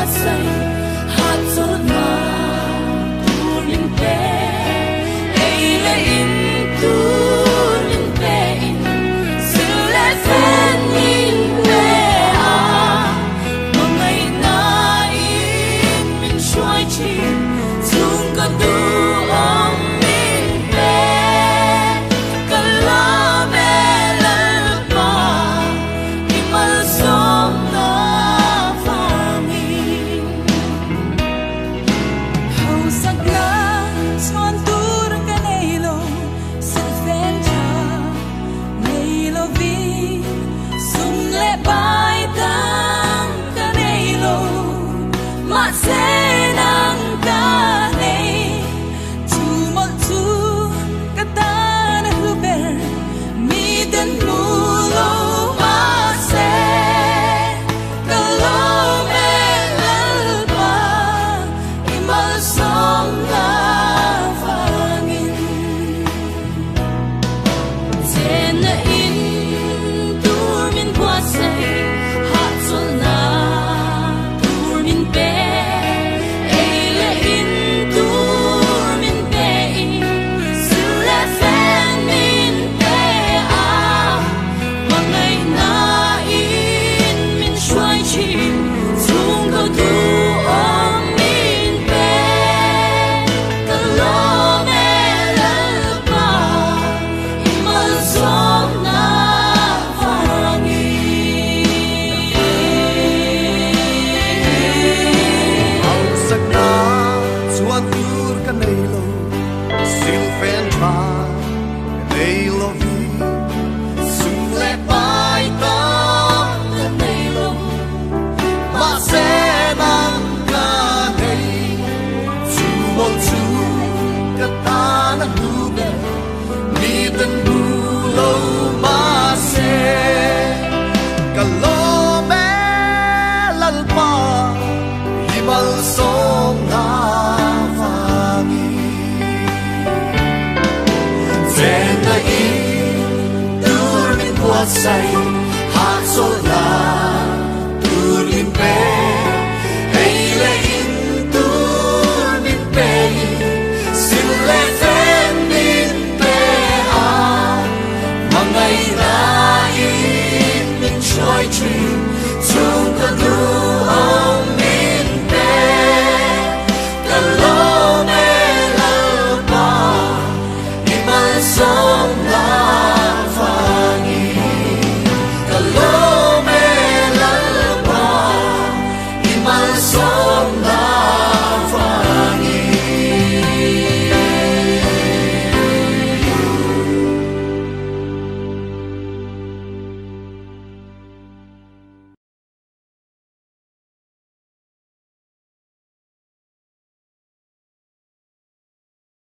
say hát gió na tu linh pe ai le in tu linh pe in sự lẽ phen in pe à một ngày na in mình xoay chi chung cả tu ông mình pe cả la mẹ lal pa imal som na fangin hau sagla swan tur kanelo selfenja nelo vi sum le bai tang kanelo ma se nang ka nei tu mol tu katana huber mi den mulo ma se kalo me lalpa imal som na fangin Tena in tur min qua say hát sol na tur min pe ai le in tur min pe in sự lẽ phen min pe à mà ngày na in min xoay chi chung có tu ôm min pe cả lo mẹ lal pa imal som na Hau sagna chuan tur ka nei lo silfen ba nei lo vi sum le pai ta ka nei lo ma se nang ka nei chu mon chu ka ta na lu be mi ten bu lo ma se ka lo me lal pa himal song na fangi Zen na in dur min quat say hát sol na